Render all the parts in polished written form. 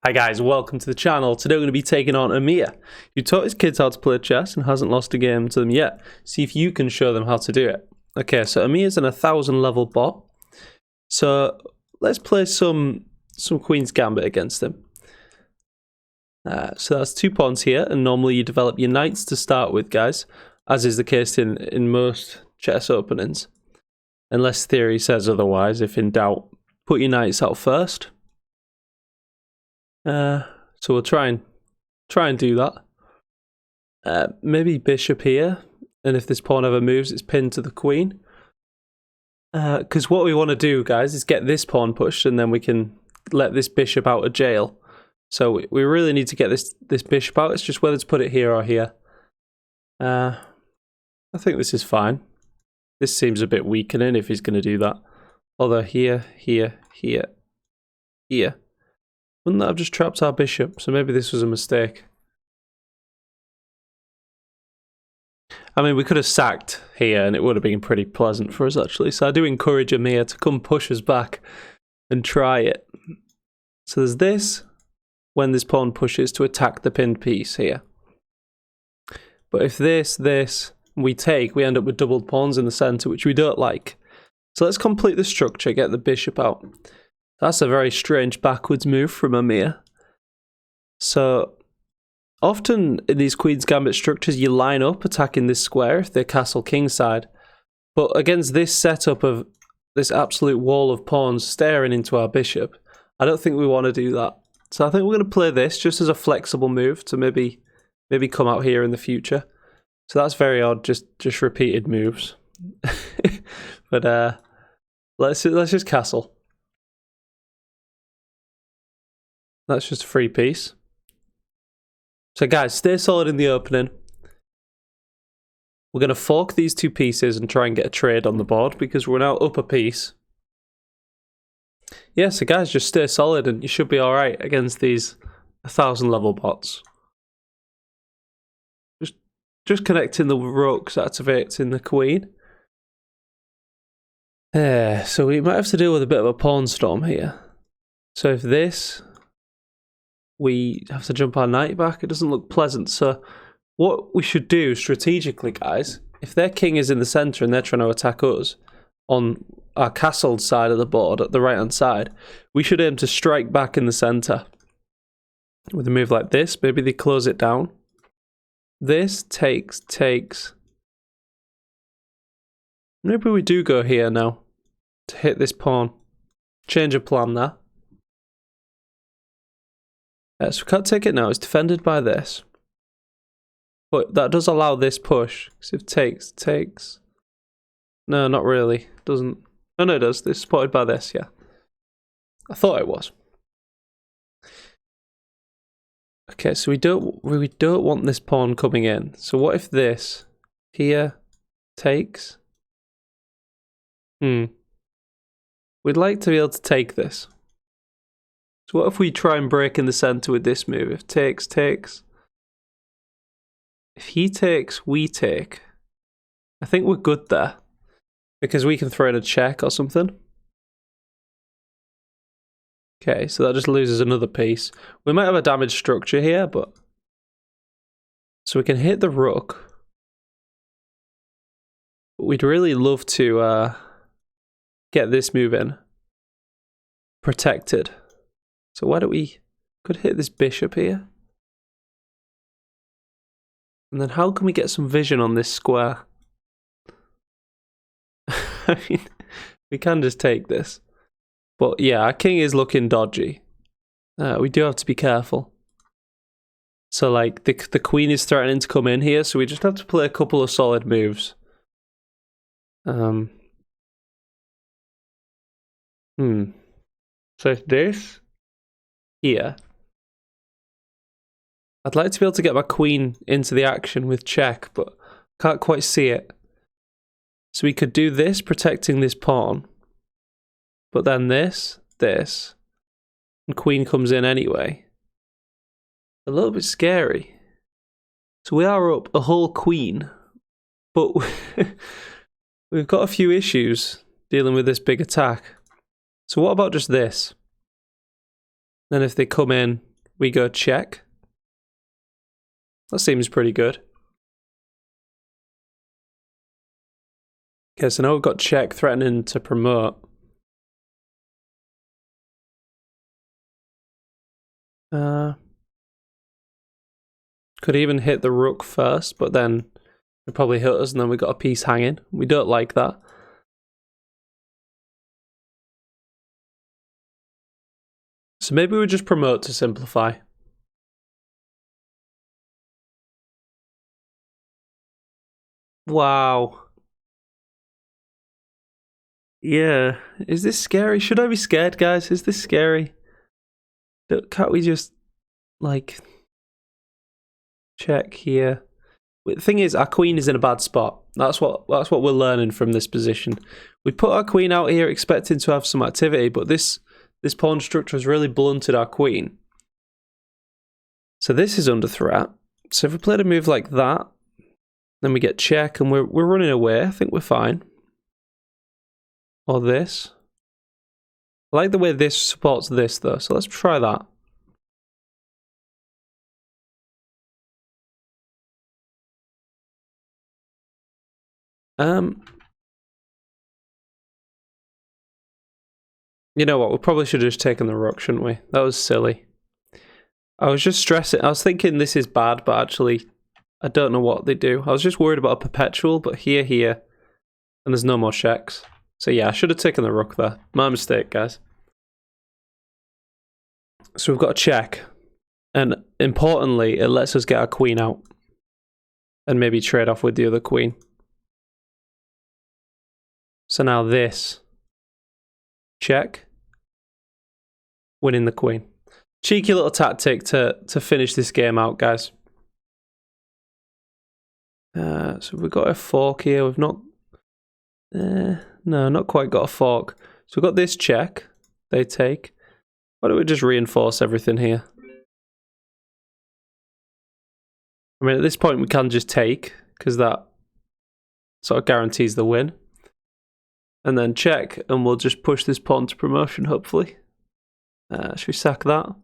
Hi guys, welcome to the channel. Today we're going to be taking on Emir, who taught his kids how to play chess and hasn't lost a game to them yet. See if you can show them how to do it. Okay, so Emir's an 1000 level bot. So let's play some Queen's Gambit against him. So that's 2 pawns here, and normally you develop your knights to start with, guys, as is the case in most chess openings. Unless theory says otherwise. If in doubt, put your knights out first. So we'll try and do that. Maybe bishop here, and if this pawn ever moves, it's pinned to the queen. Because what we want to do, guys, is get this pawn pushed, and then we can let this bishop out of jail. So we really need to get this bishop out. It's just whether to put it here or here. I think this is fine. This seems a bit weakening if he's going to do that. Although here. Wouldn't that have just trapped our bishop? So maybe this was a mistake. I mean, we could have sacked here and it would have been pretty pleasant for us, actually. So I do encourage Emir to come push us back and try it. So there's this, when this pawn pushes to attack the pinned piece here. But if this, we take, we end up with doubled pawns in the center, which we don't like. So let's complete the structure, get the bishop out. That's a very strange backwards move from Emir. So often in these Queen's Gambit structures, you line up attacking this square if they're castle king side. But against this setup of this absolute wall of pawns staring into our bishop, I don't think we want to do that. So I think we're going to play this just as a flexible move to maybe come out here in the future. So that's very odd, just repeated moves. But let's just castle. That's just a free piece. So guys, stay solid in the opening. We're going to fork these 2 pieces and try and get a trade on the board because we're now up a piece. Yeah, so guys, just stay solid and you should be alright against these 1000 level bots. Just connecting the rooks activating the queen. So we might have to deal with a bit of a pawn storm here. So if this, we have to jump our knight back, it doesn't look pleasant. So what we should do strategically, guys, if their king is in the center and they're trying to attack us on our castled side of the board at the right hand side, we should aim to strike back in the center with a move like this. Maybe they close it down. This takes. Maybe we do go here now to hit this pawn. Change of plan there. So we can't take it now. It's defended by this. But that does allow this push. So if takes. No, not really. Doesn't. Oh no, it does. It's supported by this, yeah. I thought it was. Okay, so we don't want this pawn coming in. So what if this here takes? We'd like to be able to take this. So what if we try and break in the center with this move? If takes. If he takes, we take. I think we're good there. Because we can throw in a check or something. Okay, so that just loses another piece. We might have a damaged structure here, but... So we can hit the rook. But we'd really love to get this move in. Protected. So why don't we... Could hit this bishop here. And then how can we get some vision on this square? I mean, we can just take this. But yeah, our king is looking dodgy. We do have to be careful. So like, the queen is threatening to come in here, so we just have to play a couple of solid moves. So if this here, I'd like to be able to get my queen into the action with check, but can't quite see it. So we could do this, protecting this pawn. But then this, and queen comes in anyway. A little bit scary. So we are up a whole queen, but we've got a few issues dealing with this big attack. So what about just this? Then if they come in, we go check. That seems pretty good. Okay, so now we've got check threatening to promote. Could even hit the rook first, but then it probably hit us and then we got a piece hanging. We don't like that. So maybe we just promote to simplify. Wow. Yeah. Is this scary? Should I be scared, guys? Is this scary? Can't we just, like, check here? The thing is, our queen is in a bad spot. That's what we're learning from this position. We put our queen out here expecting to have some activity, but this pawn structure has really blunted our queen. So this is under threat. So if we played a move like that, then we get check and we're running away. I think we're fine. Or this. I like the way this supports this though, so let's try that. You know what, we probably should have just taken the rook, shouldn't we? That was silly. I was just stressing, I was thinking this is bad, but actually, I don't know what they do. I was just worried about a perpetual, but here, and there's no more checks. So yeah, I should have taken the rook there. My mistake, guys. So we've got a check. And importantly, it lets us get our queen out. And maybe trade off with the other queen. So now this. Check. Winning the queen. Cheeky little tactic to finish this game out, guys. So we've got a fork here. We've not... no, not quite got a fork. So we've got this check. They take. Why don't we just reinforce everything here? I mean, at this point we can just take, because that sort of guarantees the win. And then check, and we'll just push this pawn to promotion, hopefully. Should we sack that?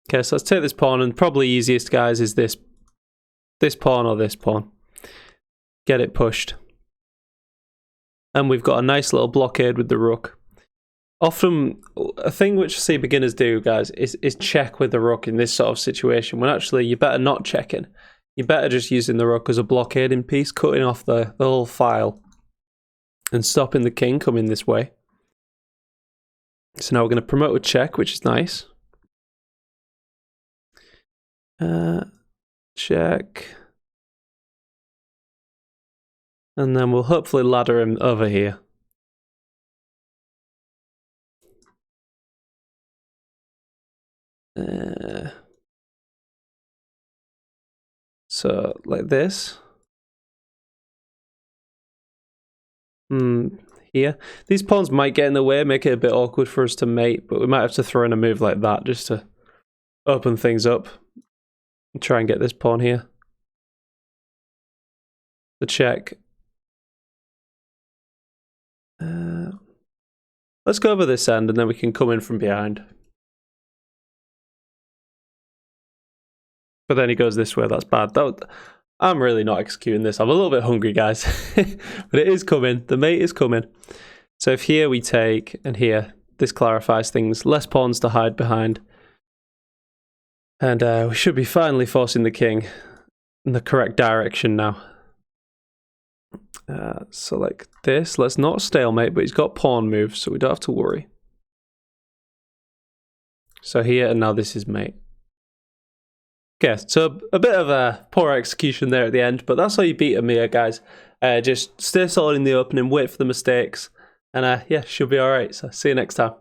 Okay, so let's take this pawn, and probably easiest, guys, is this pawn or this pawn. Get it pushed. And we've got a nice little blockade with the rook. Often, a thing which I see beginners do, guys, is check with the rook in this sort of situation, when actually you're better not checking. You're better just using the rook as a blockading piece, cutting off the whole file, and stopping the king coming this way. So now we're going to promote with check, which is nice. Check. And then we'll hopefully ladder him over here. So, like this. Here. These pawns might get in the way, make it a bit awkward for us to mate, but we might have to throw in a move like that just to open things up. And try and get this pawn here. The check. Let's go over this end and then we can come in from behind. But then he goes this way, that's bad. I'm really not executing this. I'm a little bit hungry, guys. But it is coming. The mate is coming. So if here we take, and here, this clarifies things. Less pawns to hide behind. And we should be finally forcing the king in the correct direction now. So like this. Let's not stalemate, but he's got pawn moves, so we don't have to worry. So here, and now this is mate. Okay, so a bit of a poor execution there at the end, but that's how you beat Emir, guys. Just stay solid in the opening, wait for the mistakes, and yeah, should be alright. So see you next time.